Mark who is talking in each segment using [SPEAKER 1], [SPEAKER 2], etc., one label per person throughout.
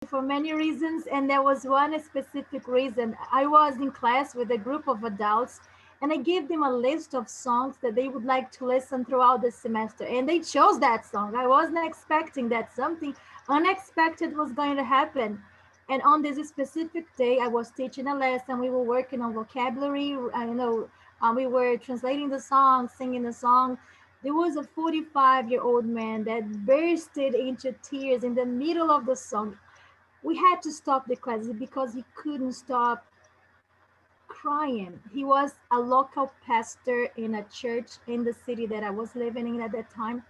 [SPEAKER 1] for many reasons, and there was one specific reason. I was in class with a group of adults, and I gave them a list of songs that they would like to listen throughout the semester, and they chose that song. I wasn't expecting that something unexpected was going to happen. And on this specific day, I was teaching a lesson. We were working on vocabulary. We were translating the song, singing the song. There was a 45-year-old man that bursted into tears in the middle of the song. We had to stop the class because he couldn't stop crying. He was a local pastor in a church in the city that I was living in at that time,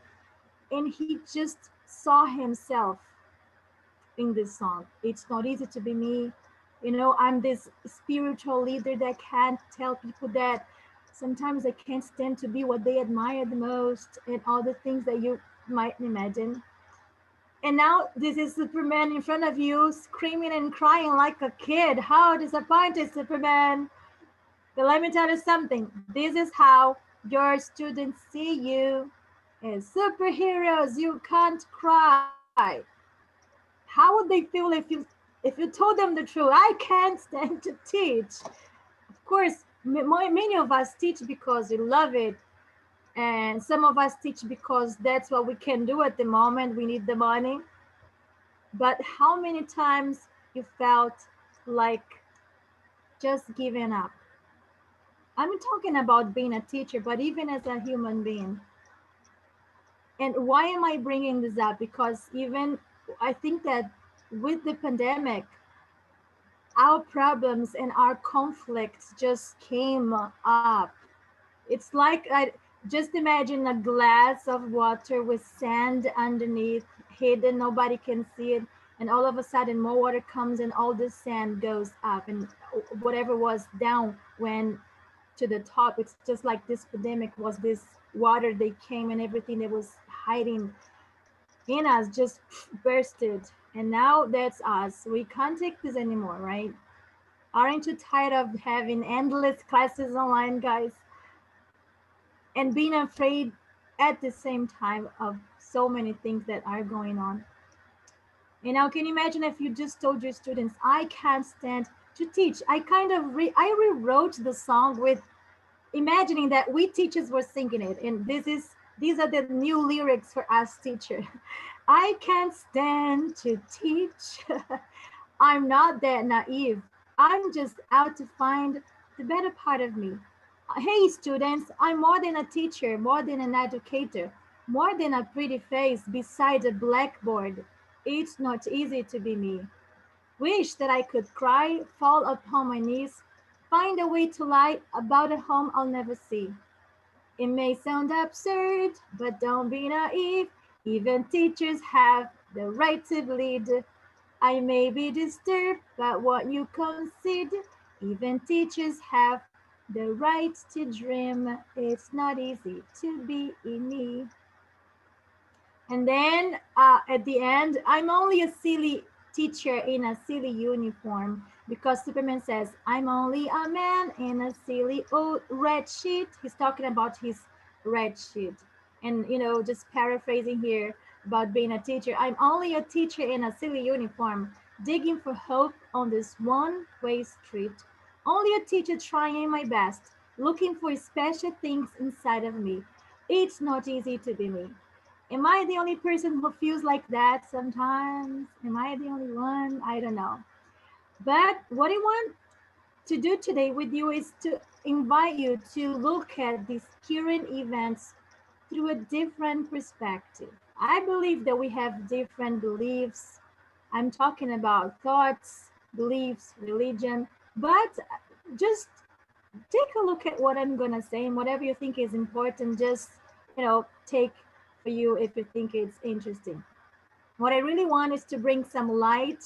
[SPEAKER 1] and he just saw himself in this song. It's not easy to be me. I'm this spiritual leader that can't tell people that sometimes I can't stand to be what they admire the most, and all the things that you might imagine. And now this is Superman in front of you, screaming and crying like a kid. How disappointed, Superman. But let me tell you something. This is how your students see you as superheroes. You can't cry. How would they feel if you told them the truth? I can't stand to teach. Of course, many of us teach because we love it, and some of us teach because that's what we can do at the moment. We need the money. But how many times you felt like just giving up? I'm talking about being a teacher, but even as a human being. And why am I bringing this up? Because even I think that with the pandemic, our problems and our conflicts just came up. It's like I just imagine a glass of water with sand underneath, hidden, nobody can see it. And all of a sudden, more water comes and all the sand goes up, and whatever was down went to the top. It's just like this pandemic was this water they came, and everything that was hiding in us just bursted. And now that's us. We can't take this anymore, right? Aren't you tired of having endless classes online, guys? And being afraid at the same time of so many things that are going on. And now can you imagine if you just told your students, I can't stand to teach. I rewrote the song with imagining that we teachers were singing it. And these are the new lyrics for us teachers. I can't stand to teach. I'm not that naive. I'm just out to find the better part of me. Hey, students, I'm more than a teacher, more than an educator, more than a pretty face beside a blackboard. It's not easy to be me. Wish that I could cry, fall upon my knees, find a way to lie about a home I'll never see. It may sound absurd, but don't be naive. Even teachers have the right to bleed. I may be disturbed by what you concede. Even teachers have the right to dream. It's not easy to be me. And then at the end, I'm only a silly teacher in a silly uniform, because Superman says, I'm only a man in a silly old red sheet. He's talking about his red sheet. And, just paraphrasing here about being a teacher, I'm only a teacher in a silly uniform, digging for hope on this one-way street. Only a teacher trying my best, looking for special things inside of me. It's not easy to be me. Am I the only person who feels like that sometimes? Am I the only one? I don't know. But what I want to do today with you is to invite you to look at these current events through a different perspective. I believe that we have different beliefs. I'm talking about thoughts, beliefs, religion, but just take a look at what I'm going to say, and whatever you think is important, just, take for you if you think it's interesting. What I really want is to bring some light,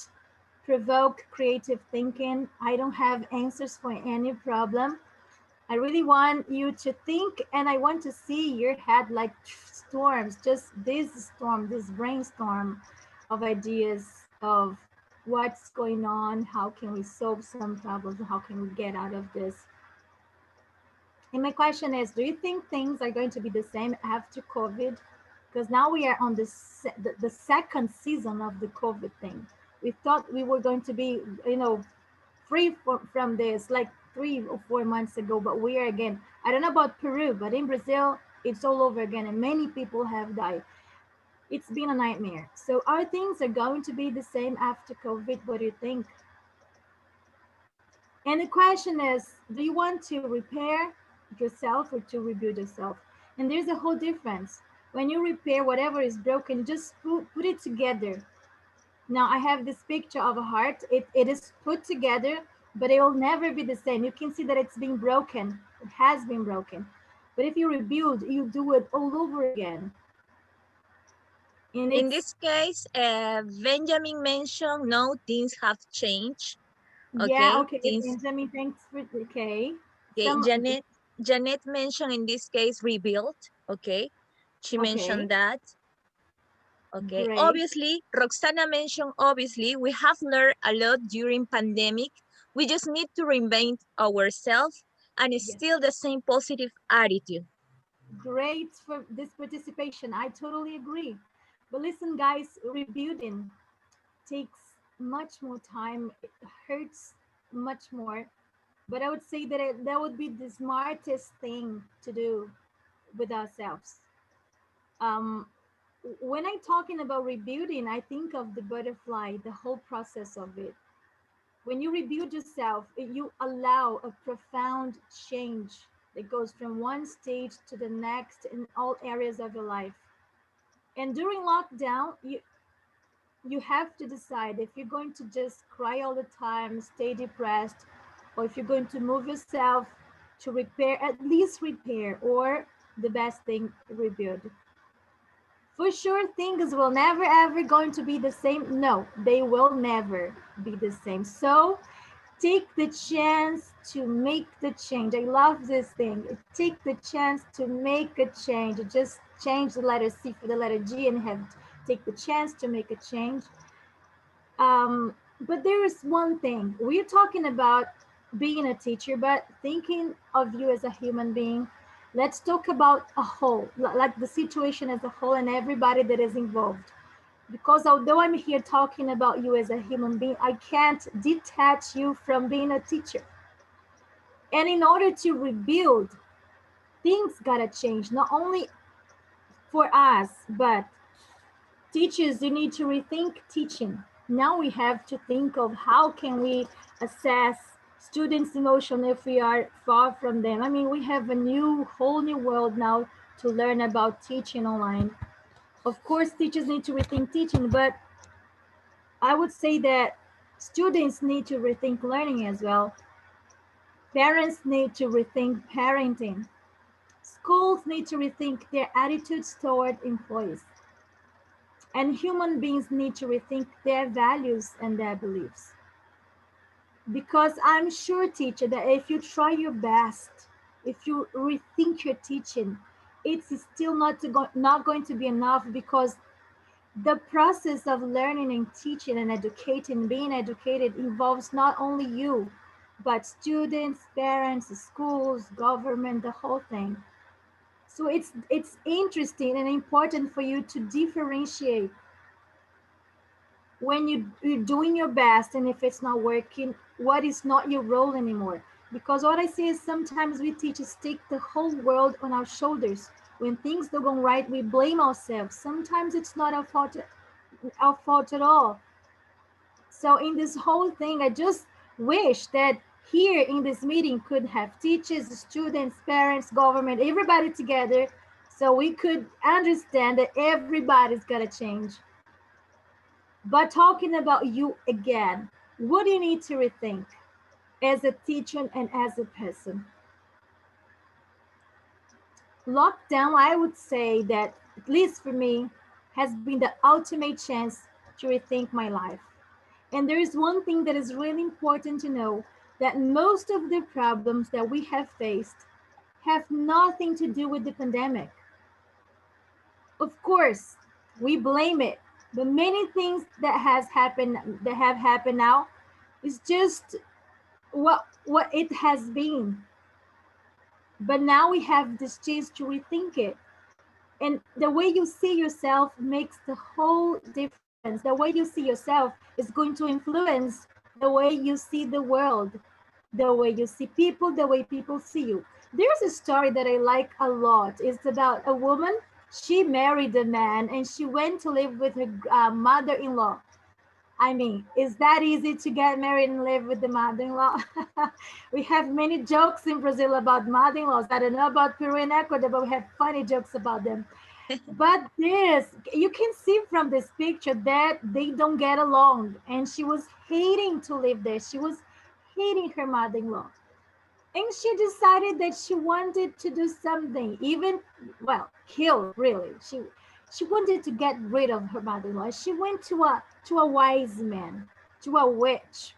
[SPEAKER 1] provoke creative thinking. I don't have answers for any problem. I really want you to think, and I want to see your head like storms, just this storm, this brainstorm of ideas of what's going on, how can we solve some problems, how can we get out of this. And my question is, do you think things are going to be the same after COVID? Because now we are on the second season of the COVID thing. We thought we were going to be, free from this like 3 or 4 months ago, but we are again. I don't know about Peru, but in Brazil, it's all over again, and many people have died. It's been a nightmare. So our things are going to be the same after COVID. What do you think? And the question is, do you want to repair yourself or to rebuild yourself? And there's a whole difference. When you repair whatever is broken, just put it together. Now I have this picture of a heart. It is put together, but it will never be the same. You can see that it's been broken. It has been broken. But if you rebuild, you do it all over again. And
[SPEAKER 2] In
[SPEAKER 1] it's,
[SPEAKER 2] this case, Benjamin mentioned, no, things have changed.
[SPEAKER 1] yeah,
[SPEAKER 2] Okay,
[SPEAKER 1] okay,
[SPEAKER 2] things,
[SPEAKER 1] Benjamin, thanks for, okay.
[SPEAKER 2] okay,
[SPEAKER 1] Some,
[SPEAKER 2] Janet mentioned in this case rebuild. Okay, she
[SPEAKER 1] okay,
[SPEAKER 2] mentioned that. Okay,
[SPEAKER 1] great.
[SPEAKER 2] obviously, Roxana mentioned, obviously, we have learned a lot during pandemic. We just need to reinvent ourselves and it's
[SPEAKER 1] Yes.
[SPEAKER 2] still the same positive attitude.
[SPEAKER 1] Great for this participation. I totally agree. But listen, guys, rebuilding takes much more time. It hurts much more. But I would say that that would be the smartest thing to do with ourselves. Um, when I'm talking about rebuilding, I think of the butterfly, the whole process of it. When you rebuild yourself, you allow a profound change that goes from one stage to the next in all areas of your life. And during lockdown, you have to decide if you're going to just cry all the time, stay depressed, or if you're going to move yourself to repair, at least repair, or the best thing, rebuild. For sure, things will never ever going to be the same. No, they will never be the same. So take the chance to make the change. I love this thing. Take the chance to make a change. Just change the letter C for the letter G and have take the chance to make a change. But there is one thing. We're talking about being a teacher, but thinking of you as a human being. Let's talk about a whole, like the situation as a whole and everybody that is involved. Because although I'm here talking about you as a human being, I can't detach you from being a teacher. And in order to rebuild, things gotta change, not only for us, but teachers, you need to rethink teaching. Now we have to think of how can we assess students' emotion if we are far from them. I mean, we have a whole new world now to learn about teaching online. Of course, teachers need to rethink teaching, but I would say that students need to rethink learning as well. Parents need to rethink parenting. Schools need to rethink their attitudes toward employees. And human beings need to rethink their values and their beliefs. Because I'm sure, teacher, that if you try your best, if you rethink your teaching, it's still not going to be enough, because the process of learning and teaching and educating, being educated, involves not only you, but students, parents, schools, government, the whole thing. So it's interesting and important for you to differentiate when you're doing your best, and if it's not working, what is not your role anymore. Because what I see is sometimes we teachers take the whole world on our shoulders. When things don't go right, we blame ourselves. Sometimes it's not our fault at all. So in this whole thing, I just wish that here in this meeting could have teachers, students, parents, government, everybody together, so we could understand that everybody's got to change. But talking about you again, what do you need to rethink as a teacher and as a person? Lockdown, I would say that, at least for me, has been the ultimate chance to rethink my life. And there is one thing that is really important to know, that most of the problems that we have faced have nothing to do with the pandemic. Of course, we blame it, but many things that have happened now is just what it has been. But now we have this chance to rethink it. And the way you see yourself makes the whole difference. influence. The way you see yourself is going to influence the way you see the world, the way you see people, the way people see you. There's a story that I like a lot. It's about a woman. She married a man and she went to live with her mother-in-law. I mean, is that easy to get married and live with the mother-in-law? We have many jokes in Brazil about mother-in-laws. I don't know about Peru and Ecuador, but we have funny jokes about them. But this, you can see from this picture that they don't get along. And she was hating to live there. She was hating her mother-in-law. And she decided that she wanted to do something, even, well, kill, really. She wanted to get rid of her mother-in-law. She went to a wise man, to a witch.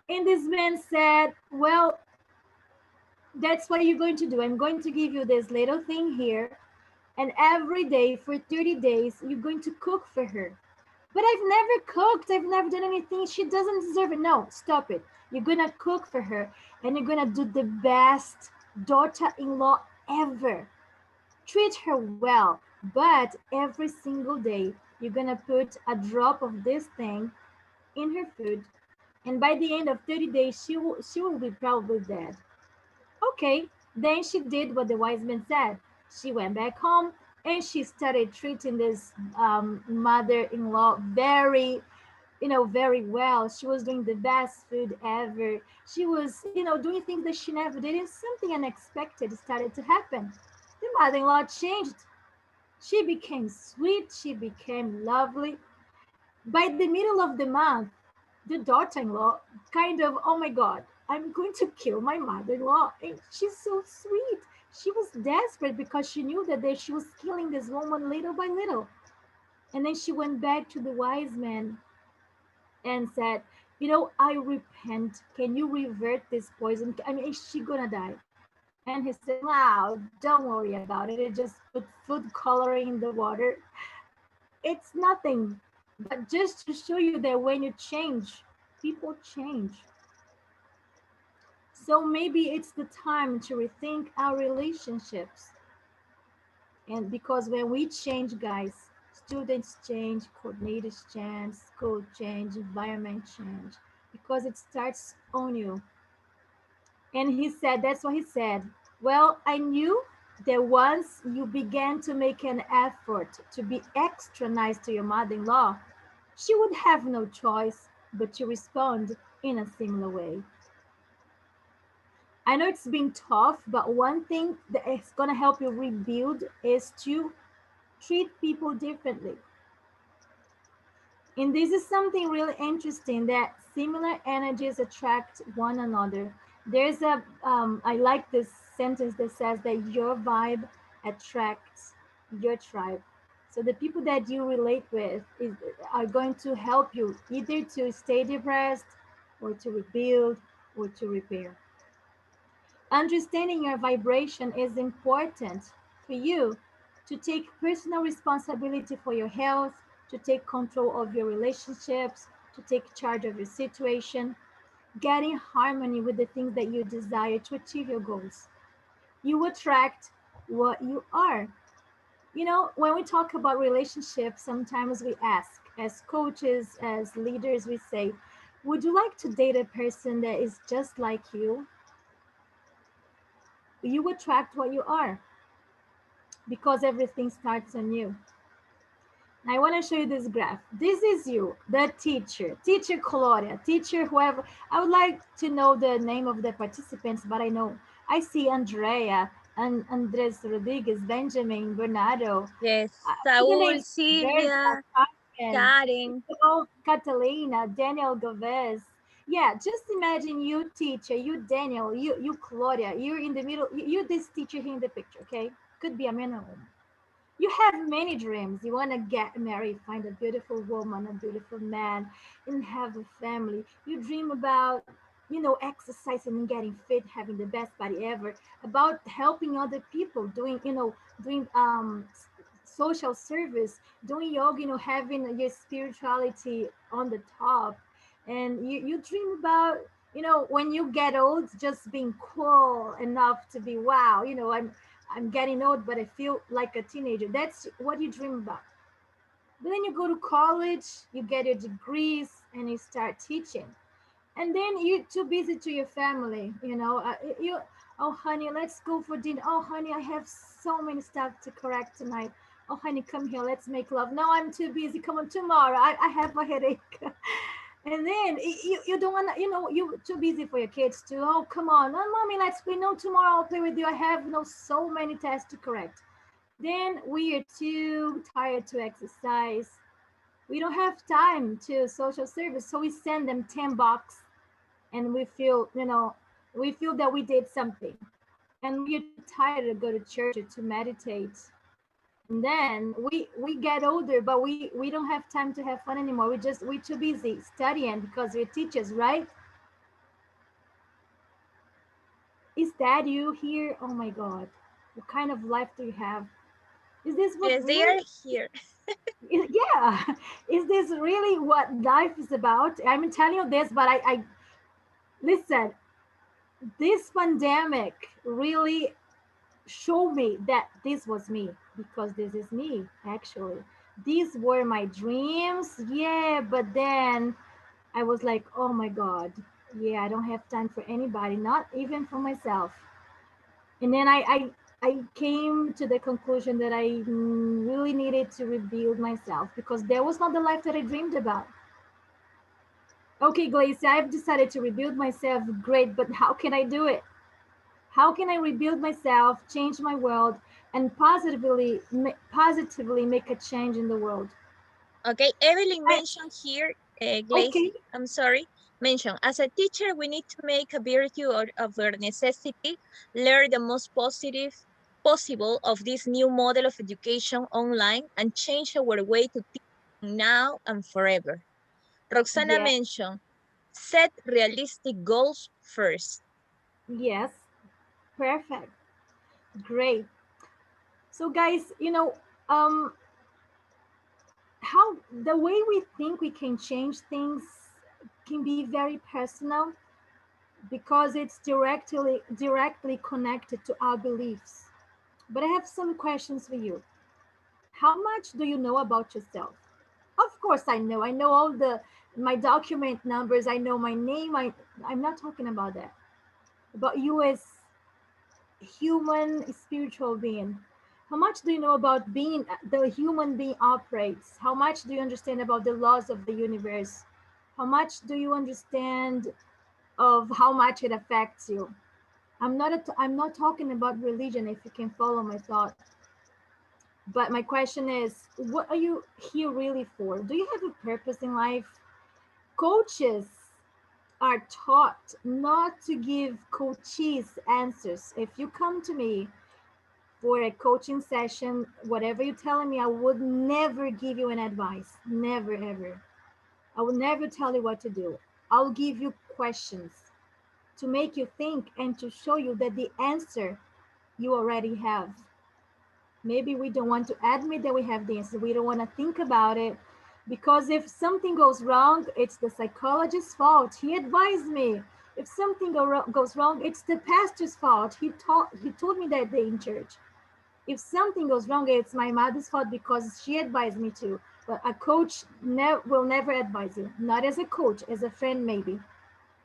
[SPEAKER 1] And this man said, well, that's what you're going to do. I'm going to give you this little thing here. And every day for 30 days, you're going to cook for her. But I've never cooked. I've never done anything. She doesn't deserve it. No, stop it. You're going to cook for her and you're going to do the best daughter-in-law ever. Treat her well. But every single day, you're going to put a drop of this thing in her food. And by the end of 30 days, she will be probably dead. Okay, then she did what the wise man said. She went back home and she started treating this mother-in-law very well. She was doing the best food ever. She was, doing things that she never did, and something unexpected started to happen. The mother-in-law changed. She became sweet. She became lovely. By the middle of the month, the daughter-in-law kind of, oh my God, I'm going to kill my mother-in-law. And she's so sweet. She was desperate because she knew that she was killing this woman little by little. And then she went back to the wise man and said, I repent. Can you revert this poison? I mean, is she gonna die? And he said, wow, don't worry about it. It just put food coloring in the water. It's nothing. But just to show you that when you change, people change. So maybe it's the time to rethink our relationships. And because when we change, guys, students change, coordinators change, school change, environment change, because it starts on you. And he said, that's what he said. Well, I knew that once you began to make an effort to be extra nice to your mother-in-law, she would have no choice but to respond in a similar way. I know it's been tough, but one thing that is going to help you rebuild is to treat people differently. And this is something really interesting, that similar energies attract one another. There's I like this sentence that says that your vibe attracts your tribe. So the people that you relate with are going to help you either to stay depressed or to rebuild or to repair. Understanding your vibration is important for you to take personal responsibility for your health, to take control of your relationships, to take charge of your situation, get in harmony with the things that you desire to achieve your goals. You attract what you are. When we talk about relationships, sometimes we ask, as coaches, as leaders, we say, would you like to date a person that is just like you? You attract what you are because everything starts on you. Now I want to show you this graph. This is you, the teacher Claudia, teacher whoever. I would like to know the name of the participants, but I see Andrea and Andres Rodriguez, Benjamin, Bernardo.
[SPEAKER 2] Yes,
[SPEAKER 1] See the
[SPEAKER 2] Saul,
[SPEAKER 1] names: Berta,
[SPEAKER 2] Silvia,
[SPEAKER 1] Carmen,
[SPEAKER 2] Karen.
[SPEAKER 1] Catalina, Daniel Govez. Yeah, just imagine you, teacher, you, Daniel, you, Claudia. You're in the middle. You, this teacher here in the picture. Okay, could be a man or woman. You have many dreams. You want to get married, find a beautiful woman, a beautiful man, and have a family. You dream about, exercising and getting fit, having the best body ever, about helping other people, doing social service, doing yoga, having your spirituality on the top. And you dream about, when you get old, just being cool enough to be, wow, I'm getting old, but I feel like a teenager. That's what you dream about. But then you go to college, you get your degrees, and you start teaching. And then you're too busy to your family, you, oh honey, let's go for dinner. Oh honey, I have so many stuff to correct tonight. Oh honey, come here, let's make love. No, I'm too busy. Come on tomorrow. I have a headache. And then you don't want to, you're too busy for your kids too. Oh come on, oh, mommy, let's play. No, tomorrow I'll play with you. I have so many tests to correct. Then we are too tired to exercise. We don't have time to social service, so we send them $10, and we feel that we did something, and we are too tired to go to church or to meditate. And then we get older, but we don't have time to have fun anymore. We're too busy studying because we're teachers, right? Is that you here? Oh my god, what kind of life do you have? Is this what
[SPEAKER 2] Yes, they
[SPEAKER 1] really?
[SPEAKER 2] are here.
[SPEAKER 1] Yeah, is this really what life is about? I'm telling you this, but I listen, this pandemic really showed me that this was me, because this is me actually. These were my dreams, yeah, but then I was like, oh my god, yeah, I don't have time for anybody, not even for myself. And then I came to the conclusion that I really needed to rebuild myself, because that was not the life that I dreamed about. Okay, Gleyze, I've decided to rebuild myself. Great, but how can I do it? How can I rebuild myself, change my world, and positively make a change in the world?
[SPEAKER 2] Okay, Evelyn
[SPEAKER 1] I,
[SPEAKER 2] mentioned here, Gleyze,
[SPEAKER 1] okay,
[SPEAKER 2] I'm sorry, mentioned, as a teacher, we need to make a virtue of our necessity, learn the most positive possible of this new model of education online, and change our way to teach now and forever. Roxana
[SPEAKER 1] yeah,
[SPEAKER 2] mentioned, set realistic goals first.
[SPEAKER 1] yes, perfect, great. So, guys, how the way we think we can change things can be very personal, because it's directly connected to our beliefs. But I have some questions for you. How much do you know about yourself? Of course I know all the my document numbers, I know my name. I'm not talking about that. About you as human spiritual being. How much do you know about being the human being operates? How much do you understand about the laws of the universe? How much do you understand of how much it affects you? I'm not talking about religion, if you can follow my thought. But my question is, what are you here really for? Do you have a purpose in life? Coaches are taught not to give coachees answers. If you come to me for a coaching session, whatever you're telling me, I would never give you an advice. Never, ever. I will never tell you what to do. I'll give you questions to make you think and to show you that the answer you already have. Maybe we don't want to admit that we have the answer. We don't want to think about it, because if something goes wrong, it's the psychologist's fault. He advised me. If something goes wrong, it's the pastor's fault. He told me that day in church. If something goes wrong, it's my mother's fault because she advised me to. But a coach will never advise you. Not as a coach, as a friend maybe.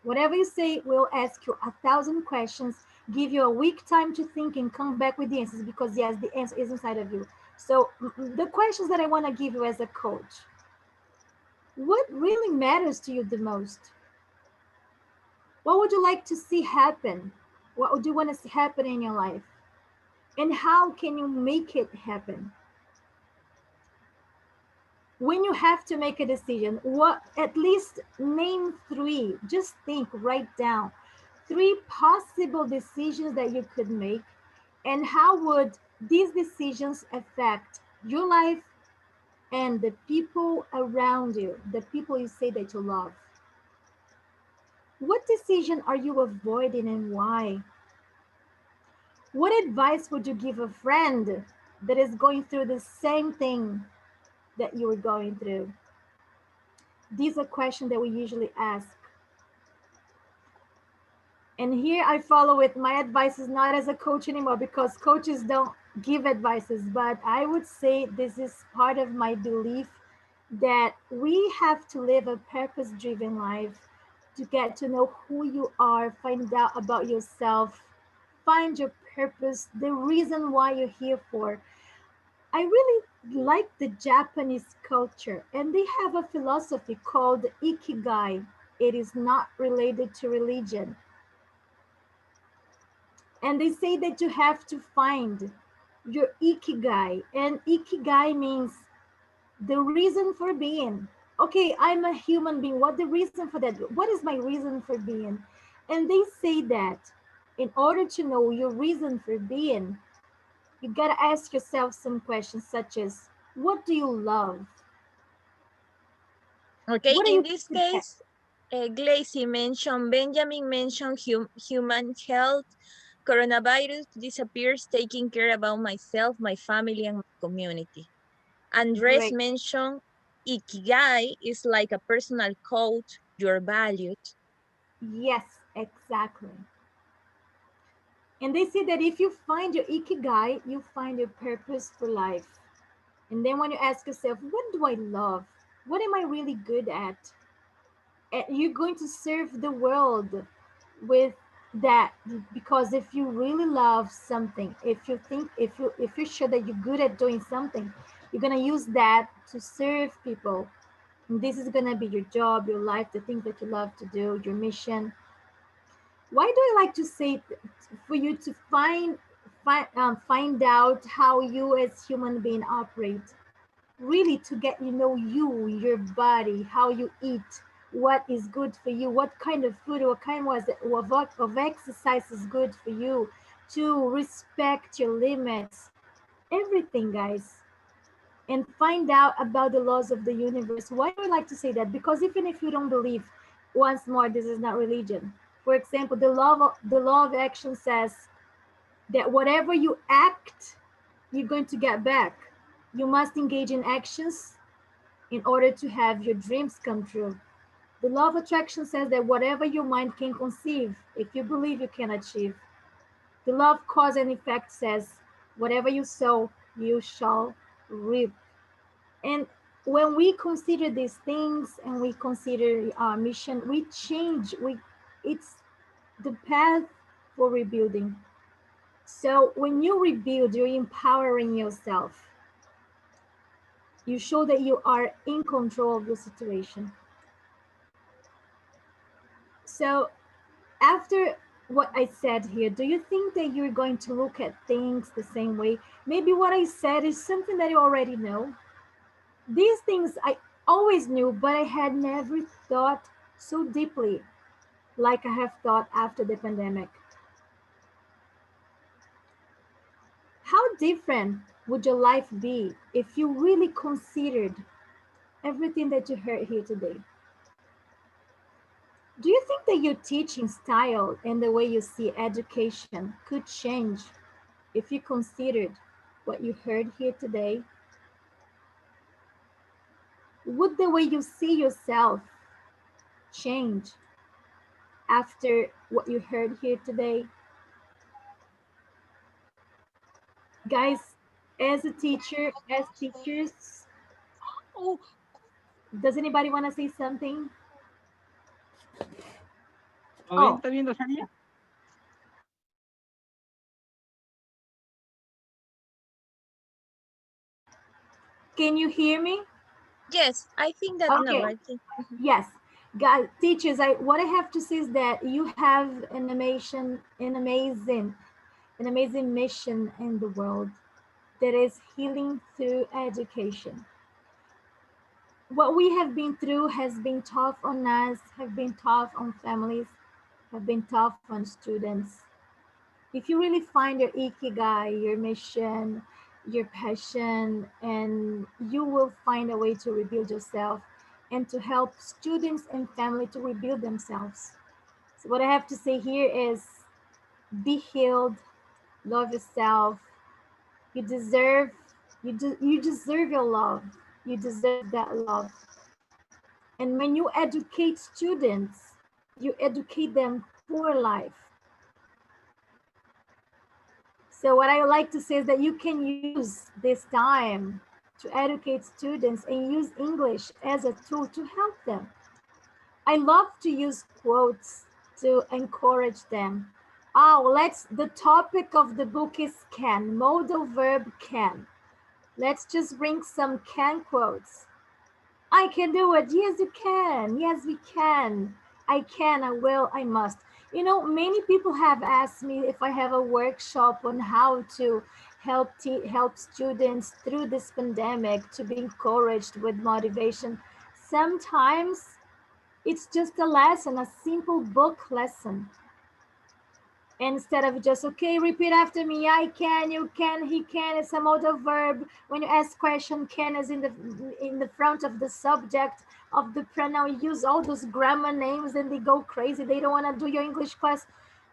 [SPEAKER 1] Whatever you say, we'll ask you 1,000 questions, give you a week time to think and come back with the answers, because yes, the answer is inside of you. So the questions that I want to give you as a coach: what really matters to you the most? What would you like to see happen? What would you want to see happen in your life? And how can you make it happen? When you have to make a decision, what, at least name three, just think, write down three possible decisions that you could make, and how would these decisions affect your life and the people around you, the people you say that you love. What decision are you avoiding and why? What advice would you give a friend that is going through the same thing that you were going through? These are questions that we usually ask. And here I follow with my advice is not as a coach anymore, because coaches don't give advices, but I would say this is part of my belief that we have to live a purpose-driven life to get to know who you are, find out about yourself, find your purpose, the reason why you're here for. I really like the Japanese culture, and they have a philosophy called ikigai. It is not related to religion. And they say that you have to find your ikigai. And ikigai means the reason for being. Okay, I'm a human being. What the reason for that? What is my reason for being? And they say that in order to know your reason for being, you gotta ask yourself some questions such as, what do you love?
[SPEAKER 2] Okay,
[SPEAKER 1] What are
[SPEAKER 2] in
[SPEAKER 1] you
[SPEAKER 2] this
[SPEAKER 1] good at?
[SPEAKER 2] case, Gleyze mentioned, Benjamin mentioned human health, coronavirus disappears, taking care about myself, my family, and my community. Andres
[SPEAKER 1] Great.
[SPEAKER 2] mentioned Ikigai is like a personal coach, you're valued.
[SPEAKER 1] Yes, exactly. And they say that if you find your ikigai, you find your purpose for life. And then when you ask yourself, what do I love? What am I really good at? And you're going to serve the world with that, because if you really love something, if you're sure that you're good at doing something, you're going to use that to serve people. And this is going to be your job, your life, the things that you love to do, your mission. Why do I like to say for you to find out how you as human being operate, really to get you know you, your body, how you eat, what is good for you, what kind of food, what kind of exercise is good for you, to respect your limits, everything, guys, and find out about the laws of the universe. Why do I like to say that? Because even if you don't believe, once more, this is not religion. For example, the law of action says that whatever you act, you're going to get back. You must engage in actions in order to have your dreams come true. The law of attraction says that whatever your mind can conceive, if you believe, you can achieve. The law of cause and effect says whatever you sow, you shall reap. And when we consider these things and we consider our mission, we change. It's the path for rebuilding. So when you rebuild, you're empowering yourself. You show that you are in control of the situation. So after what I said here, do you think that you're going to look at things the same way? Maybe what I said is something that you already know. These things I always knew, but I had never thought so deeply like I have thought after the pandemic. How different would your life be if you really considered everything that you heard here today? Do you think that your teaching style and the way you see education could change if you considered what you heard here today? Would the way you see yourself change after what you heard here today? Guys, as a teacher, as teachers,
[SPEAKER 2] Oh,
[SPEAKER 1] does anybody want to say something?
[SPEAKER 3] ¿Todo bien?
[SPEAKER 1] Oh,
[SPEAKER 3] ¿Está viendo, Sania?
[SPEAKER 1] can you hear me?
[SPEAKER 2] yes, I think that no,
[SPEAKER 1] Okay,
[SPEAKER 2] I think.
[SPEAKER 1] yes. Guys, teachers, what I have to say is that you have an amazing mission in the world that is healing through education. What we have been through has been tough on us, have been tough on families, have been tough on students. If you really find your ikigai, your mission, your passion, and you will find a way to rebuild yourself and to help students and family to rebuild themselves. So what I have to say here is be healed, love yourself. You deserve you deserve your love. You deserve that love. And when you educate students, you educate them for life. So what I like to say is that you can use this time to educate students and use English as a tool to help them. I love to use quotes to encourage them. Oh, the topic of the book is can, modal verb can. Let's just bring some can quotes. I can do it. Yes, you can. Yes, we can. I can, I will, I must. You know, many people have asked me if I have a workshop on how to help students through this pandemic to be encouraged with motivation. Sometimes it's just a lesson, a simple book lesson. Instead of just, okay, repeat after me, I can, you can, he can, it's a modal verb. When you ask question, can is in the front of the subject of the pronoun. You use all those grammar names and they go crazy. They don't want to do your English class.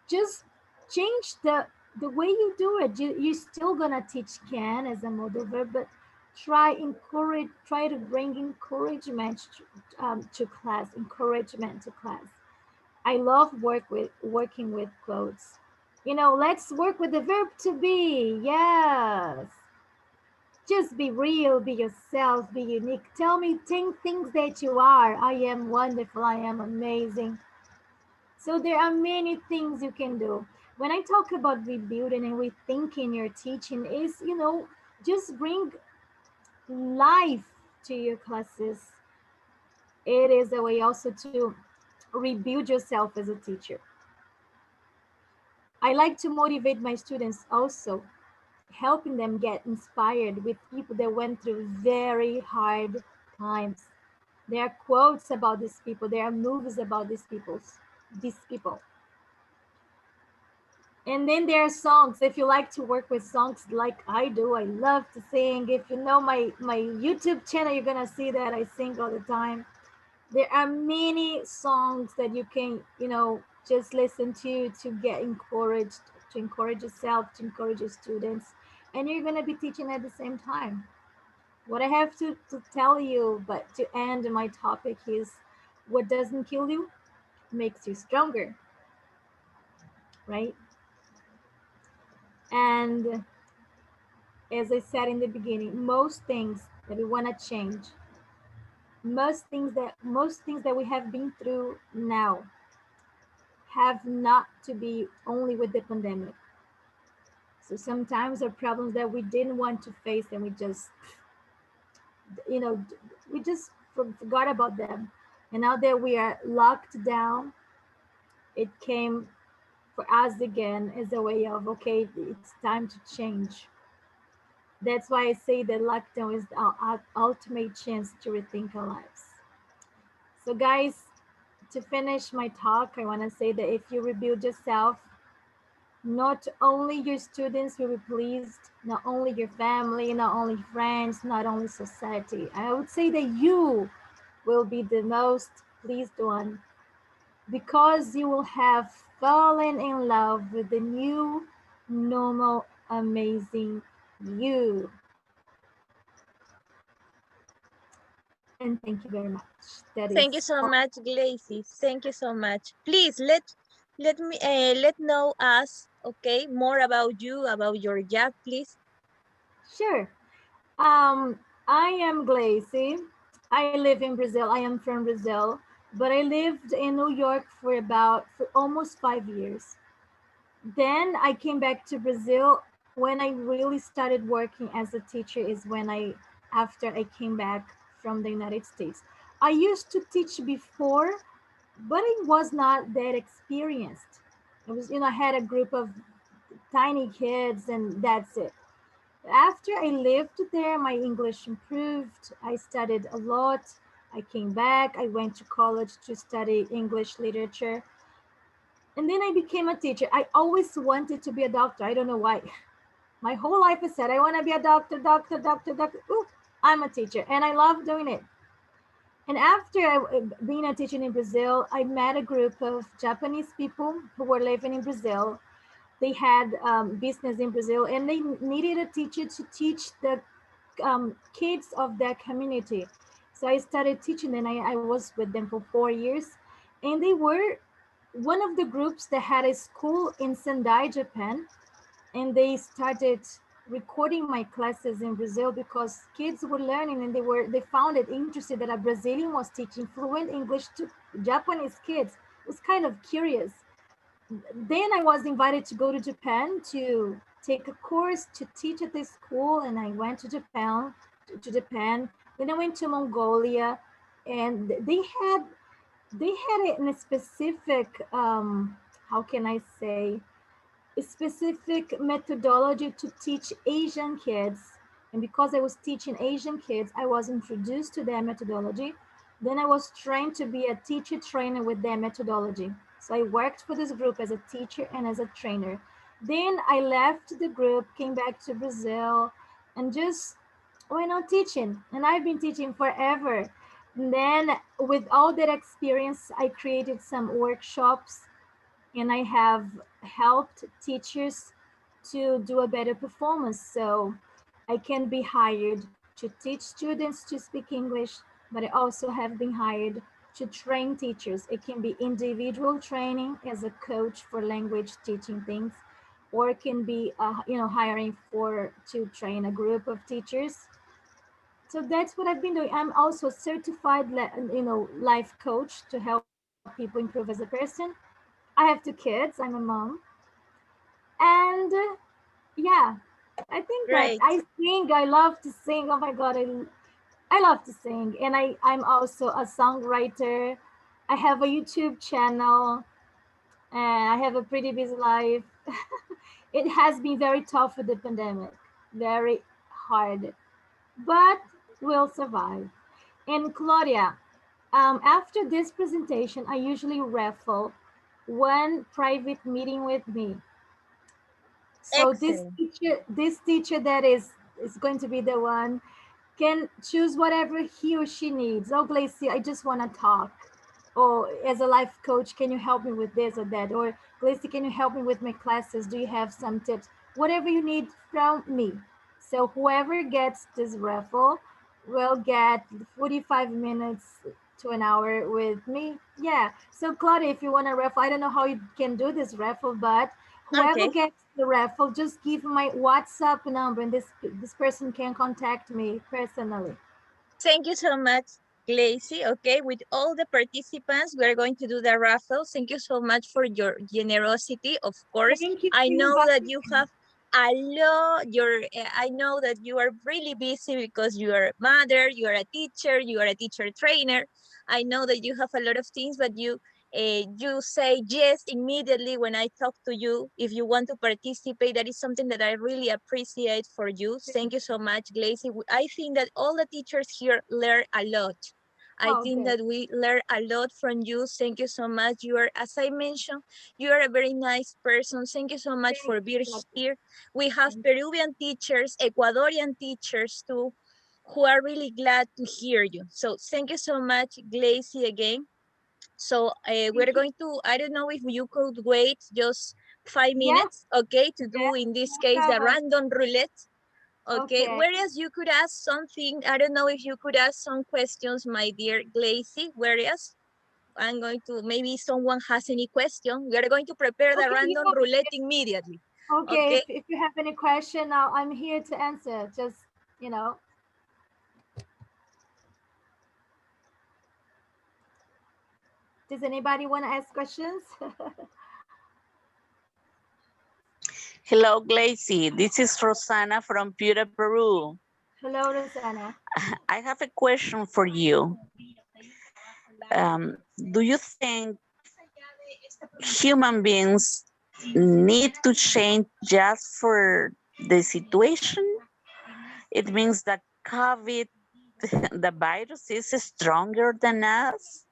[SPEAKER 1] Just change the way you do it. You're still gonna teach can as a modal verb, but try to bring encouragement to class, encouragement to class. I love working with quotes. You know, let's work with the verb to be. Yes. Just be real, be yourself, be unique. Tell me 10 things that you are. I am wonderful, I am amazing. So there are many things you can do. When I talk about rebuilding and rethinking your teaching is, you know, just bring life to your classes. It is a way also to rebuild yourself as a teacher. I like to motivate my students also, helping them get inspired with people that went through very hard times. There are quotes about these people, there are movies about these people. And then there are songs. If you like to work with songs like I do, I love to sing. If you know my YouTube channel, you're gonna see that I sing all the time. There are many songs that you can, you know, just listen to get encouraged, to encourage yourself, to encourage your students, and you're going to be teaching at the same time. What I have to tell you, but to end my topic, is what doesn't kill you makes you stronger, right? And as I said in the beginning, most things that we want to change, most things that we have been through now have not to be only with the pandemic. So sometimes are problems that we didn't want to face and we just, you know, we just forgot about them. And now that we are locked down, it came for us again as a way of, okay, it's time to change. That's why I say that lockdown is our ultimate chance to rethink our lives. So guys, to finish my talk, I want to say that if you rebuild yourself, not only your students will be pleased, not only your family, not only friends, not only society. I would say that you will be the most pleased one because you will have fallen in love with the new, normal, amazing you. And thank you very much. That
[SPEAKER 2] Thank you
[SPEAKER 1] is
[SPEAKER 2] so
[SPEAKER 1] all.
[SPEAKER 2] much, Gleyze. Thank you so much. Please let know us, okay, more about you, about your job, please.
[SPEAKER 1] Sure. I am Gleyze. I live in Brazil. I am from Brazil, but I lived in New York for almost 5 years. Then I came back to Brazil. When I really started working as a teacher is when after I came back from the United States. I used to teach before, but I was not that experienced. I was, I had a group of tiny kids and that's it. After I lived there, my English improved. I studied a lot. I came back. I went to college to study English literature. And then I became a teacher. I always wanted to be a doctor. I don't know why. My whole life I said, I want to be a doctor, doctor, doctor, doctor. Ooh, I'm a teacher. And I love doing it. And after being a teacher in Brazil, I met a group of Japanese people who were living in Brazil. They had business in Brazil and they needed a teacher to teach the kids of their community. So I started teaching and I was with them for 4 years. And they were one of the groups that had a school in Sendai, Japan. And they started recording my classes in Brazil because kids were learning and they found it interesting that a Brazilian was teaching fluent English to Japanese kids. It was kind of curious. Then I was invited to go to Japan to take a course to teach at this school, and I went to Japan. Then I went to Mongolia, and they had it in a specific how can I say, a specific methodology to teach Asian kids. And because I was teaching Asian kids, I was introduced to their methodology. Then I was trained to be a teacher trainer with their methodology. So I worked for this group as a teacher and as a trainer. Then I left the group, came back to Brazil, and just went on teaching. And I've been teaching forever. And then, with all that experience, I created some workshops and I have helped teachers to do a better performance. So I can be hired to teach students to speak English, but I also have been hired to train teachers. It can be individual training as a coach for language teaching things, or it can be hiring for to train a group of teachers. So that's what I've been doing. I'm also a certified life coach to help people improve as a person. I have 2 kids. I'm a mom, and yeah, I think that
[SPEAKER 2] Great.
[SPEAKER 1] I sing. I love to sing. Oh my god, I love to sing, and I'm also a songwriter. I have a YouTube channel, and I have a pretty busy life. It has been very tough with the pandemic, very hard, but we'll survive. And Claudia, after this presentation, I usually raffle one private meeting with me. So
[SPEAKER 2] Excellent.
[SPEAKER 1] this teacher that is going to be the one can choose whatever he or she needs. Oh, Gleyze, I just want to talk. Or as a life coach, can you help me with this or that? Or Gleyze, can you help me with my classes? Do you have some tips? Whatever you need from me. So whoever gets this raffle will get 45 minutes to an hour with me. Yeah. So Claudia, if you want a raffle, I don't know how you can do this raffle, but whoever
[SPEAKER 2] Okay.
[SPEAKER 1] gets the raffle, just give my WhatsApp number and this person can contact me personally.
[SPEAKER 2] Thank you so much, Gleyze. Okay, with all the participants, we are going to do the raffle. Thank you so much for your generosity. Of course,
[SPEAKER 1] Thank you
[SPEAKER 2] I
[SPEAKER 1] for
[SPEAKER 2] know that
[SPEAKER 1] inviting
[SPEAKER 2] you
[SPEAKER 1] me.
[SPEAKER 2] have a lot. I know that you are really busy because you are a mother, you are a teacher, you are a teacher trainer. I know that you have a lot of things, but you say yes immediately when I talk to you. If you want to participate, that is something that I really appreciate for you. Thank you so much, Gleyze. I think that all the teachers here learn a lot. I
[SPEAKER 1] Oh,
[SPEAKER 2] think
[SPEAKER 1] good.
[SPEAKER 2] that we learn a lot from you. Thank you so much. You are, as I mentioned, you are a very nice person. Thank you so much
[SPEAKER 1] Thank
[SPEAKER 2] for
[SPEAKER 1] you,
[SPEAKER 2] being
[SPEAKER 1] Claudia.
[SPEAKER 2] here. We have
[SPEAKER 1] Thank
[SPEAKER 2] Peruvian teachers, Ecuadorian teachers too, who are really glad to hear you. So thank you so much, Gleyze, again. So we're
[SPEAKER 1] thank you.
[SPEAKER 2] going to, I don't know if you could wait just five
[SPEAKER 1] Yeah,
[SPEAKER 2] minutes, okay, to
[SPEAKER 1] yeah,
[SPEAKER 2] do in this
[SPEAKER 1] no
[SPEAKER 2] case the
[SPEAKER 1] problem.
[SPEAKER 2] random roulette. Okay,
[SPEAKER 1] Okay.
[SPEAKER 2] whereas you could ask something, I don't know if you could ask some questions, my dear Gleyze, whereas I'm going to, maybe someone has any question. We are going to prepare the
[SPEAKER 1] Okay,
[SPEAKER 2] random roulette immediately.
[SPEAKER 1] okay.
[SPEAKER 2] Okay,
[SPEAKER 1] If you have any question, now I'm here to answer. Just, you know, does anybody want to ask questions?
[SPEAKER 3] Hello, Gleyze. This is Rosana from Piura, Peru.
[SPEAKER 1] Hello, Rosanna.
[SPEAKER 3] I have a question for you. Do you think human beings need to change just for the situation? It means that COVID, the virus, is stronger than us,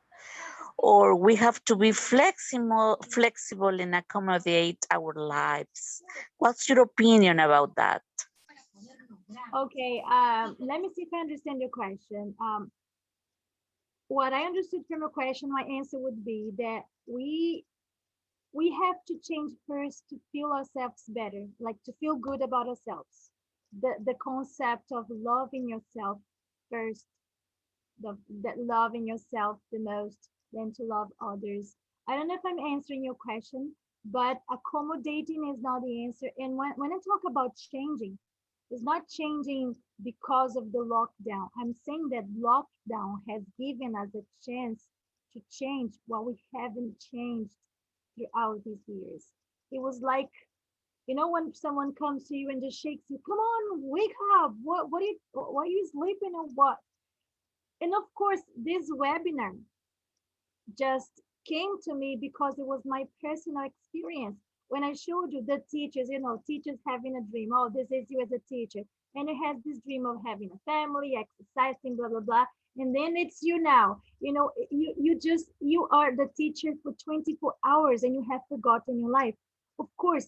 [SPEAKER 3] or we have to be flexible and accommodate our lives. What's your opinion about that?
[SPEAKER 1] Okay, let me see if I understand your question. What I understood from your question, my answer would be that we have to change first to feel ourselves better, like to feel good about ourselves. The concept of loving yourself first, that loving yourself the most, then to love others. I don't know if I'm answering your question, but accommodating is not the answer. And when I talk about changing, It's not changing because of the lockdown. I'm saying that lockdown has given us a chance to change what we haven't changed throughout these years. It was like, you know, when someone comes to you and just shakes you, come on, wake up. What are you sleeping or what? And of course, this webinar just came to me because it was my personal experience. When I showed you the teachers, you know, teachers having a dream. Oh, this is you as a teacher. And it has this dream of having a family, exercising, blah, blah, blah. And then it's you now. You know, you are the teacher for 24 hours and you have forgotten your life. Of course,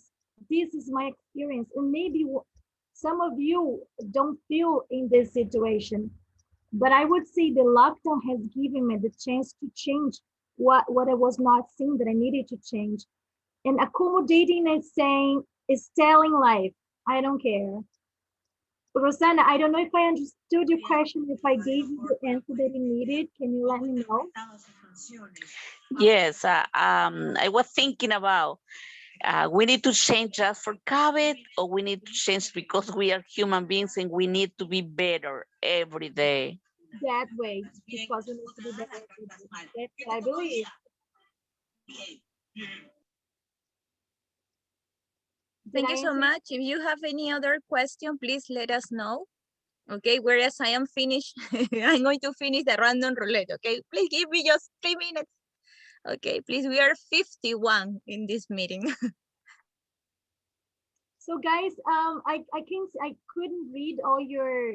[SPEAKER 1] this is my experience. And maybe some of you don't feel in this situation, but I would say the lockdown has given me the chance to change what I was not seeing that I needed to change. And accommodating is saying is telling life, I don't care. Rosanna, I don't know if I understood your question, if I gave you the answer that you needed. Can you let me know?
[SPEAKER 3] Yes, I was thinking about we need to change just for COVID, or we need to change because we are human beings and we need to be better every day.
[SPEAKER 1] That way, because we need to be better every day. That's what I believe. Did
[SPEAKER 2] Thank
[SPEAKER 1] I
[SPEAKER 2] you so
[SPEAKER 1] answer?
[SPEAKER 2] much. If you have any other question, please let us know. Okay, whereas I am finished, I'm going to finish the random roulette. Okay, please give me just 3 minutes. Okay, please, we are 51 in this meeting.
[SPEAKER 1] So guys, I couldn't read all your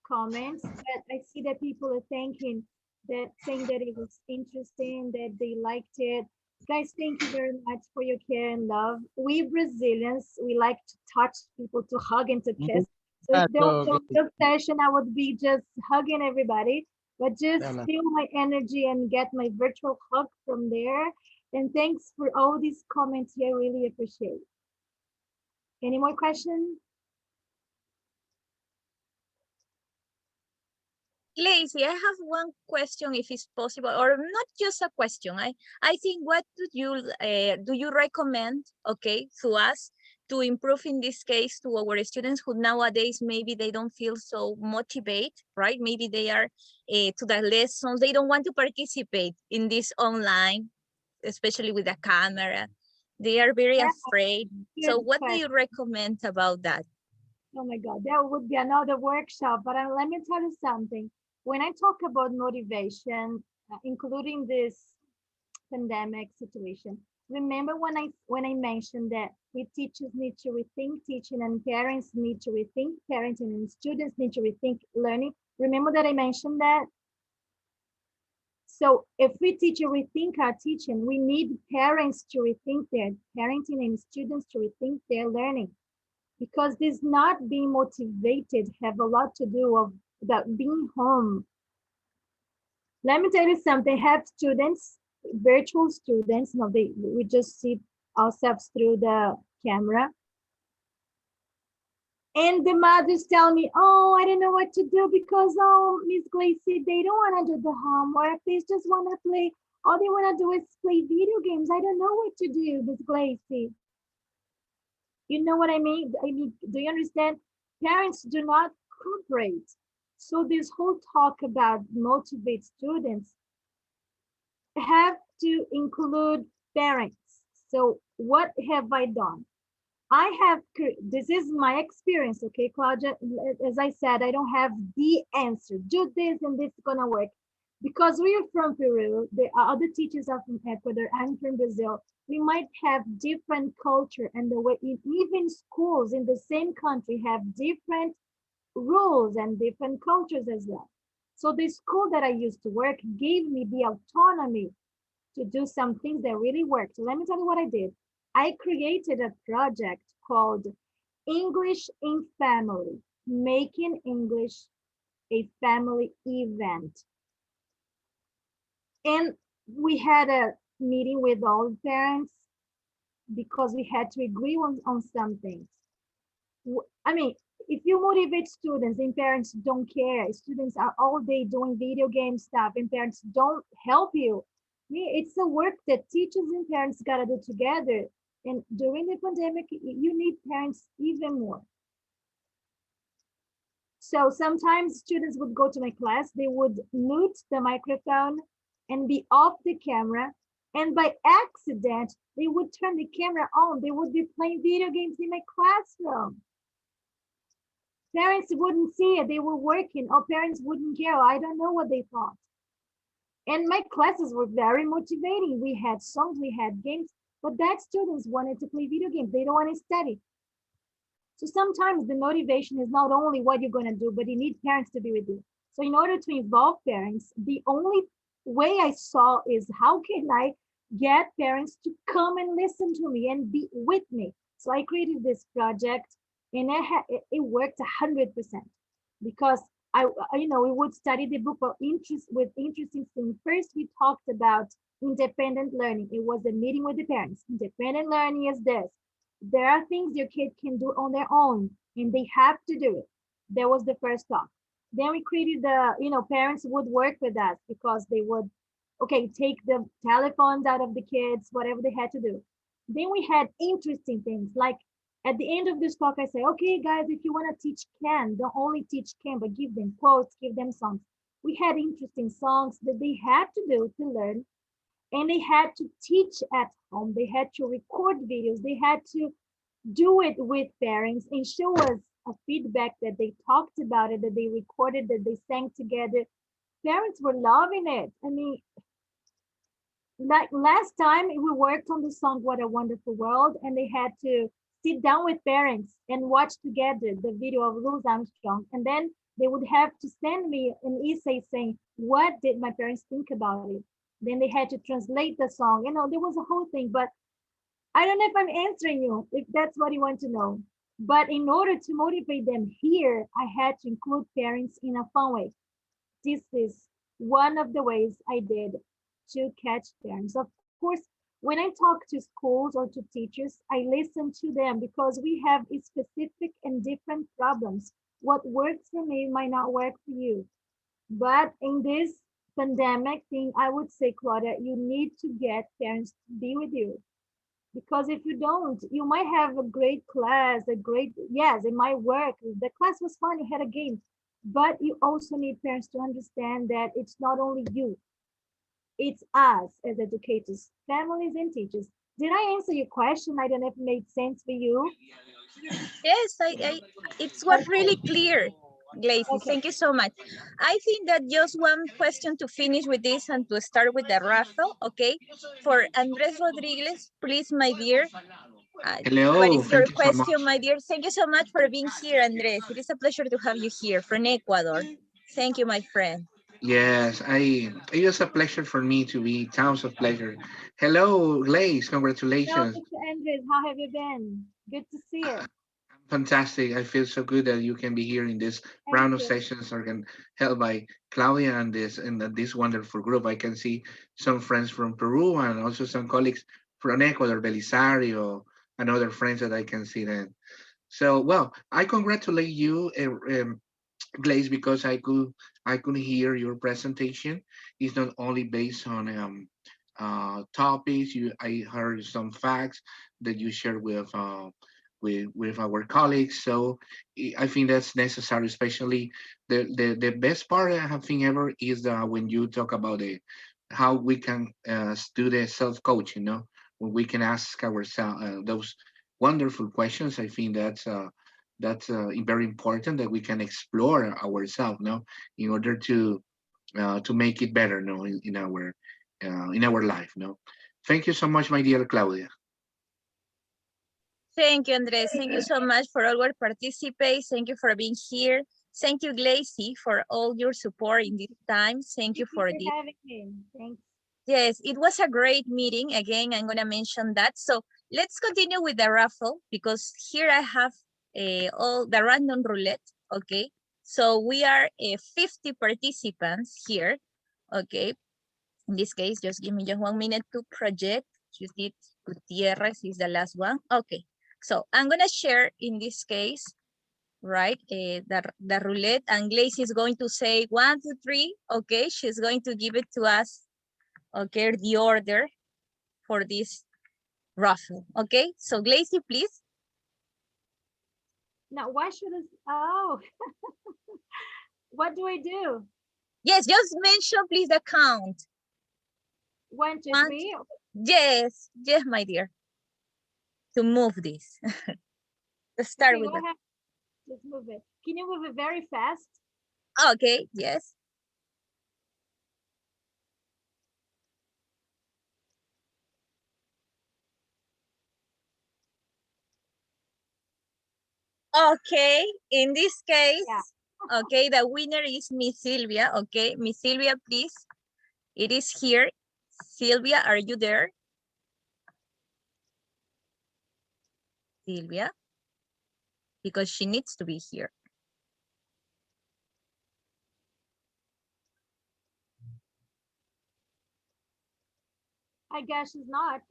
[SPEAKER 1] comments, but I see that people are thanking that, saying that it was interesting, that they liked it. Guys, thank you very much for your care and love. We Brazilians, we like to touch people, to hug and to kiss. So if there was a real session, I would be just hugging everybody, but just feel my energy and get my virtual hug from there. And thanks for all these comments here. I really appreciate. Any more questions?
[SPEAKER 2] Gleyze, I have one question, if it's possible, or not just a question. I think, what do you recommend, okay, to us to improve in this case to our students who nowadays maybe they don't feel so motivated, right? Maybe they are to the lessons, they don't want to participate in this online, especially with the camera. They are very afraid. So
[SPEAKER 1] Good
[SPEAKER 2] what do you
[SPEAKER 1] question.
[SPEAKER 2] recommend about that?
[SPEAKER 1] Oh my God, there would be another workshop, but let me tell you something. When I talk about motivation, including this pandemic situation, remember when I mentioned that we teachers need to rethink teaching and parents need to rethink parenting and students need to rethink learning. Remember that I mentioned that? So if we teach and rethink our teaching, we need parents to rethink their parenting and students to rethink their learning, because this not being motivated have a lot to do of that being home. Let me tell you something. Have students, virtual students, no, we just see ourselves through the camera. And the mothers tell me, oh, I don't know what to do because, oh, Miss Gleyze, they don't want to do the homework. They just want to play. All they want to do is play video games. I don't know what to do, Miss Gleyze. You know what I mean? Do you understand? Parents do not cooperate. So this whole talk about motivate students have to include parents. So what have I done? I have, this is my experience, okay, Claudia? As I said, I don't have the answer. Do this and this is gonna work. Because we are from Peru, the other teachers are from Ecuador, I'm from Brazil. We might have different culture, and the way even schools in the same country have different rules and different cultures as well. So the school that I used to work gave me the autonomy to do some things that really worked. So let me tell you what I did. I created a project called English in Family, making English a family event. And we had a meeting with all the parents because we had to agree on some things. I mean, if you motivate students and parents don't care, students are all day doing video game stuff and parents don't help you. It's a work that teachers and parents gotta do together. And during the pandemic, you need parents even more. So sometimes students would go to my class, they would mute the microphone and be off the camera. And by accident, they would turn the camera on. They would be playing video games in my classroom. Parents wouldn't see it. They were working, or parents wouldn't care. I don't know what they thought. And my classes were very motivating. We had songs, we had games, but that students wanted to play video games. They don't want to study. So sometimes the motivation is not only what you're going to do, but you need parents to be with you. So in order to involve parents, the only way I saw is how can I get parents to come and listen to me and be with me. So I created this project, and it worked 100% because we would study the book of interest with interesting things. First, we talked about independent learning. It was a meeting with the parents. Independent learning is this. There are things your kid can do on their own, and they have to do it. That was the first talk. Then we created parents would work with us because they would, take the telephones out of the kids, whatever they had to do. Then we had interesting things like at the end of this talk, I say, okay, guys, if you want to teach Can, don't only teach Can, but give them quotes, give them songs. We had interesting songs that they had to do to learn, and they had to teach at home. They had to record videos. They had to do it with parents and show us a feedback that they talked about it, that they recorded, that they sang together. Parents were loving it. I mean, like last time we worked on the song What a Wonderful World, and they had to sit down with parents and watch together the video of Louis Armstrong. And then they would have to send me an essay saying, what did my parents think about it? Then they had to translate the song. There was a whole thing, but I don't know if I'm answering you, if that's what you want to know. But in order to motivate them here, I had to include parents in a fun way. This is one of the ways I did to catch parents. Of course, when I talk to schools or to teachers, I listen to them because we have specific and different problems. What works for me might not work for you. But in this pandemic thing, I would say, Claudia, you need to get parents to be with you. Because if you don't, you might have a great class, yes, it might work. The class was fun, you had a game. But you also need parents to understand that it's not only you, it's us as educators, families and teachers. Did I answer your question? I don't know if it made sense for you.
[SPEAKER 2] Yes, it's what really clear, Gleyze.
[SPEAKER 1] Okay.
[SPEAKER 2] Thank you so much. I think that just one question to finish with this and to start with the raffle, okay? For Andres Rodriguez, please, my dear.
[SPEAKER 4] Hello,
[SPEAKER 2] What is your
[SPEAKER 4] thank you so much.
[SPEAKER 2] question, my dear? Thank you so much for being here, Andres. It is a pleasure to have you here from Ecuador. Thank you, my friend.
[SPEAKER 4] Yes, it was a pleasure for me to be. Tons of pleasure. Hello, Gleyze.
[SPEAKER 1] Hello,
[SPEAKER 4] Congratulations.
[SPEAKER 1] Mr. Andres. How have you been? Good to see you.
[SPEAKER 4] Fantastic. I feel so good that you can be here in this
[SPEAKER 1] Thank
[SPEAKER 4] round of
[SPEAKER 1] you.
[SPEAKER 4] sessions held by Claudia and this wonderful group. I can see some friends from Peru and also some colleagues from Ecuador, Belisario, and other friends that I can see then. So, well, I congratulate you, Gleyze, because I could hear your presentation. It's not only based on topics. I heard some facts that you shared with our colleagues. So I think that's necessary, especially the best part I have think ever is when you talk about how we can do the self coaching. When we can ask ourselves those wonderful questions. I think that's very important that we can explore ourselves, in order to make it better, in our life, Thank you so much, my dear Claudia.
[SPEAKER 2] Thank you, Andres. Thank you so much for all our participants. Thank you for being here. Thank you, Gleyze, for all your support in this time. Thank you for this.
[SPEAKER 1] having me. Thanks.
[SPEAKER 2] Yes, it was a great meeting. Again, I'm going to mention that. So let's continue with the raffle because here I have all the random roulette. Okay. So we are 50 participants here. Okay. In this case, just give me just 1 minute to project. Judith Gutierrez is the last one. Okay. So I'm going to share in this case, right, the roulette, and Gleyze is going to say 1, 2, 3. Okay. She's going to give it to us. Okay, the order for this raffle. Okay, so Gleyze, please.
[SPEAKER 1] Now, why should I? Oh, what do I do?
[SPEAKER 2] Yes, just mention please the count.
[SPEAKER 1] 1, 2,
[SPEAKER 2] One,
[SPEAKER 1] 3.
[SPEAKER 2] yes, yes, my dear. To move this. Let's start
[SPEAKER 1] Okay,
[SPEAKER 2] with
[SPEAKER 1] go
[SPEAKER 2] that.
[SPEAKER 1] ahead. Let's move it. Can you move it very fast?
[SPEAKER 2] Okay, yes. Okay, in this
[SPEAKER 1] Yeah.
[SPEAKER 2] case, okay, the winner is Miss Sylvia. Okay, Miss Sylvia, please. It is here. Sylvia, are you there? Sylvia, because she needs to be here.
[SPEAKER 1] I guess she's not.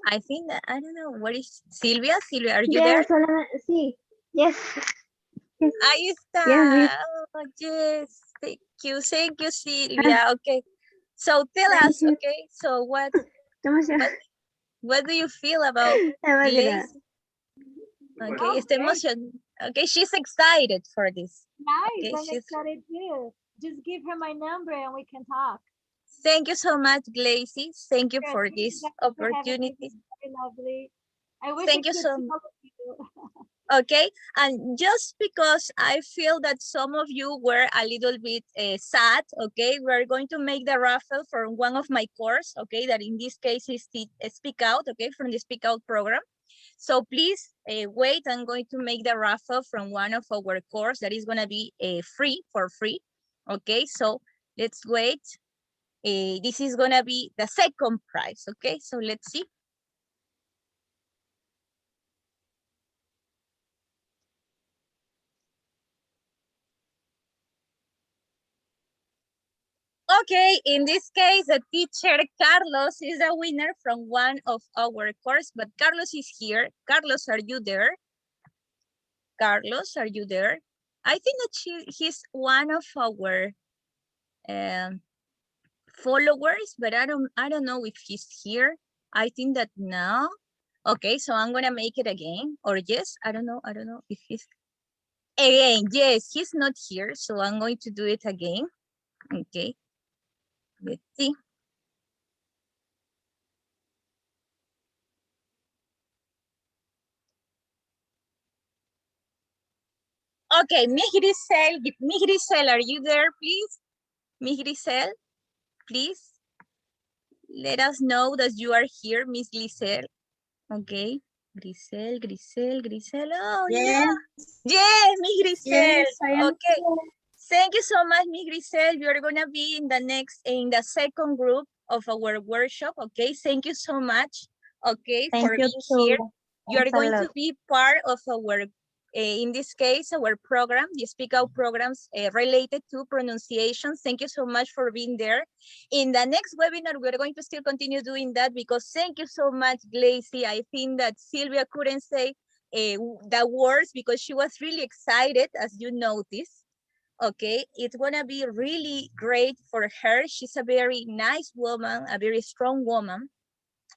[SPEAKER 2] I think that, I don't know, what is Sylvia? Sylvia, are you there?
[SPEAKER 5] Yes, sí. Yes, yes,
[SPEAKER 2] Ahí
[SPEAKER 5] yes, Miss.
[SPEAKER 2] está. Oh, yes, thank you, Sylvia. Okay, so tell
[SPEAKER 5] Thank
[SPEAKER 2] us,
[SPEAKER 5] you.
[SPEAKER 2] okay, so what,
[SPEAKER 5] Qué emoción.
[SPEAKER 2] what do you feel about
[SPEAKER 5] Emocionada.
[SPEAKER 2] Gleyze? Okay, está
[SPEAKER 1] Okay,
[SPEAKER 2] emotion. Okay, she's excited for this.
[SPEAKER 1] nice.
[SPEAKER 2] Okay,
[SPEAKER 1] I'm
[SPEAKER 2] she's.
[SPEAKER 1] excited too. Just give her my number and we can talk.
[SPEAKER 2] Thank you so much, Gleyze. Thank you
[SPEAKER 1] Sure,
[SPEAKER 2] for
[SPEAKER 1] thank you
[SPEAKER 2] this
[SPEAKER 1] guys for having me. It was
[SPEAKER 2] opportunity.
[SPEAKER 1] very lovely. I wish I
[SPEAKER 2] Thank you
[SPEAKER 1] could
[SPEAKER 2] so
[SPEAKER 1] see
[SPEAKER 2] much.
[SPEAKER 1] all of you.
[SPEAKER 2] Okay, and just because I feel that some of you were a little bit sad, okay, we're going to make the raffle for one of my course, okay, that in this case is the Speak Out, okay, from the Speak Out program. So please wait, I'm going to make the raffle from one of our course that is gonna be free, for free, okay, so let's wait. This is gonna be the second prize, okay, so let's see. Okay, in this case, the teacher Carlos is a winner from one of our course, but Carlos is here. Carlos, are you there? Carlos, are you there? I think that he's one of our followers, but I don't know if he's here. I think that no. Okay, so I'm gonna make it again, or yes, I don't know if he's again. Yes, he's not here, so I'm going to do it again. Okay, let's see. Okay, Migrisel, are you there, please? Migrisel, please let us know that you are here, Miss Grisel. Okay, Grisel. Oh,
[SPEAKER 5] Yes,
[SPEAKER 2] yeah. Yes, Miss Grisel.
[SPEAKER 5] yes, I am
[SPEAKER 2] Okay.
[SPEAKER 5] here.
[SPEAKER 2] Thank you so much, Miss Grisel. You're gonna be in the second group of our workshop. Okay, thank you so much. Okay,
[SPEAKER 5] Thank
[SPEAKER 2] for
[SPEAKER 5] you
[SPEAKER 2] being
[SPEAKER 5] too.
[SPEAKER 2] here. You are
[SPEAKER 5] Thanks a
[SPEAKER 2] going
[SPEAKER 5] lot.
[SPEAKER 2] to be part of our, in this case, our program, the Speak Out programs related to pronunciation. Thank you so much for being there. In the next webinar, we're going to still continue doing that because thank you so much, Gleyze. I think that Sylvia couldn't say the words because she was really excited, as you noticed. Okay, it's gonna be really great for her. She's a very nice woman, a very strong woman,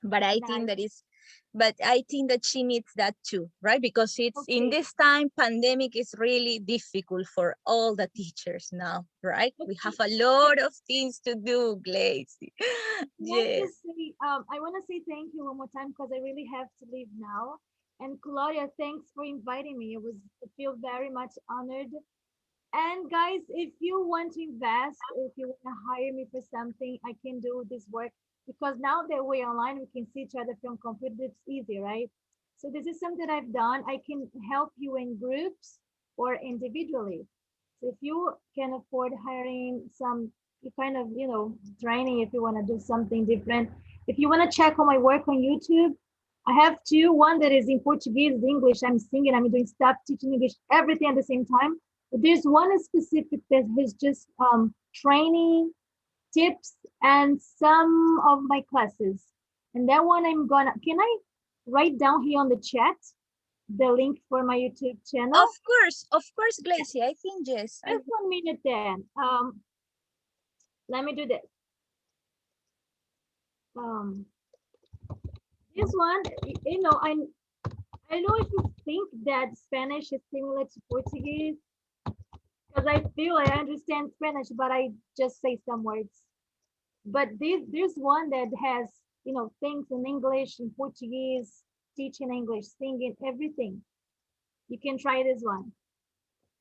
[SPEAKER 2] but I think that she needs that too, right? Because it's in
[SPEAKER 1] Okay.
[SPEAKER 2] this time, pandemic is really difficult for all the teachers now, right? We have a lot of things to do, Gleyze. Yes.
[SPEAKER 1] I want to say thank you one more time because I really have to leave now. And Claudia, thanks for inviting me. I feel very much honored. And guys, if you want to invest, if you want to hire me for something, I can do this work because now that we're online, we can see each other from computer. It's easy, right? So this is something I've done. I can help you in groups or individually. So if you can afford hiring some kind of, training, if you want to do something different, if you want to check on my work on YouTube, I have two. One that is in Portuguese, English. I'm singing, I'm doing stuff, teaching English, everything at the same time. But there's one specific that is just training tips and some of my classes. And that one can I write down here on the chat the link for my YouTube channel?
[SPEAKER 2] Of course, Gleyze, I think yes.
[SPEAKER 1] Just 1 minute then. Let me do this. This one, I know if you think that Spanish is similar to Portuguese, because I feel I understand Spanish, but I just say some words. But there's one that has, things in English, in Portuguese, teaching English, singing, everything. You can try this one.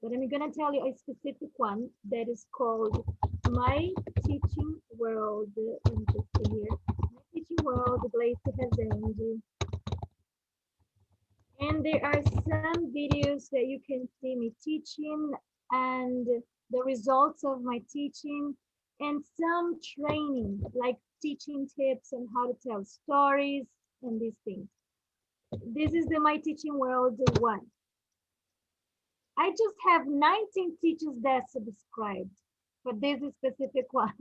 [SPEAKER 1] But I'm gonna tell you a specific one that is called My Teaching World. Let me just see here. My Teaching World, Gleyze Rezende. And there are some videos that you can see me teaching and the results of my teaching and some training like teaching tips and how to tell stories and these things. This is the My Teaching World one. I just have 19 teachers that subscribed for this specific one.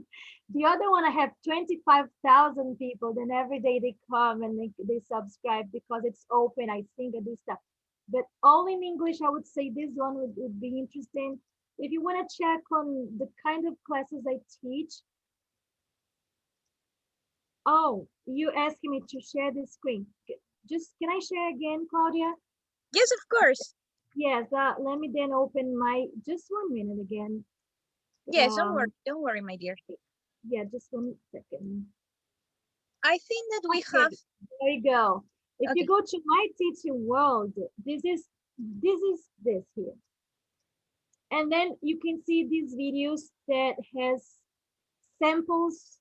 [SPEAKER 1] The other one, I have 25,000 people. Then every day they come and they subscribe because it's open. I sing and do stuff. But all in English, I would say this one would be interesting. If you want to check on the kind of classes I teach. Oh, you asking me to share the screen. Just, can I share again, Claudia?
[SPEAKER 2] Yes, of course.
[SPEAKER 1] Yes, let me then open my, just 1 minute again.
[SPEAKER 2] Yes, don't worry, my dear.
[SPEAKER 1] Yeah, just 1 second.
[SPEAKER 2] I think that we
[SPEAKER 1] Okay,
[SPEAKER 2] have.
[SPEAKER 1] there you go. If
[SPEAKER 2] Okay.
[SPEAKER 1] you go to My Teaching World, this is this here. And then you can see these videos that has samples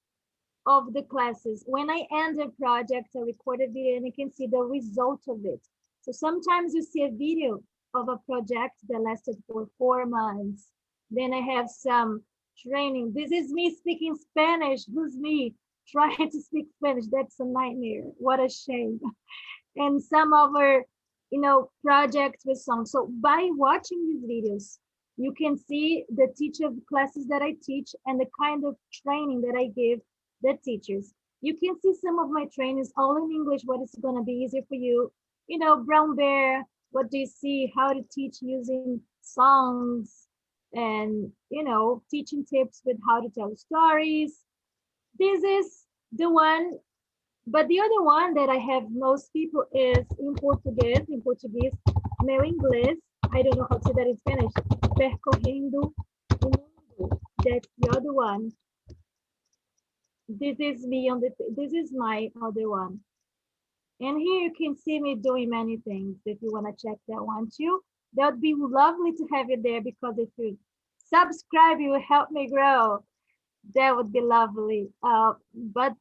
[SPEAKER 1] of the classes. When I end a project, I record a video and you can see the result of it. So sometimes you see a video of a project that lasted for 4 months. Then I have some training. This is me speaking Spanish. Who's me trying to speak Spanish? That's a nightmare. What a shame. And some other, projects with songs. So by watching these videos, you can see the teacher classes that I teach and the kind of training that I give the teachers. You can see some of my trainings all in English, what is going to be easier for you. Brown bear, what do you see, how to teach using songs and, teaching tips with how to tell stories. This is the one, but the other one that I have most people is in Portuguese. In Portuguese, meu inglês. I don't know how to say that in Spanish. Percorrendo o mundo. That's the other one. This is me on the. This is my other one. And here you can see me doing many things. If you want to check that one too, that would be lovely to have you there because if you subscribe, you will help me grow. That would be lovely. But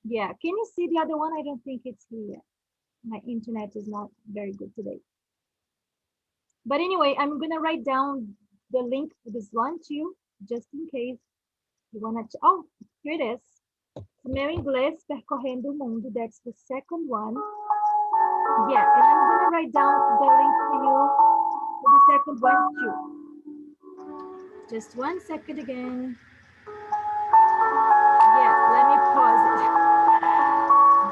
[SPEAKER 1] yeah, can you see the other one? I don't think it's here. My internet is not very good today. But anyway, I'm gonna write down the link to this one too, just in case you wanna. Oh, here it is. Meu inglês percorrendo o mundo. That's the second one. Yeah, and I'm gonna write down the link for you for the second one too. Just 1 second again. Yeah, let me pause it.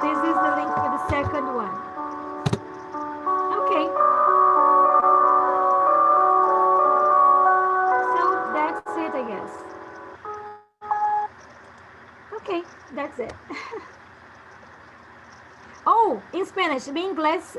[SPEAKER 1] This is the link for the second one. Okay. So that's it, I guess. Okay, that's it. Oh, in Spanish, en inglés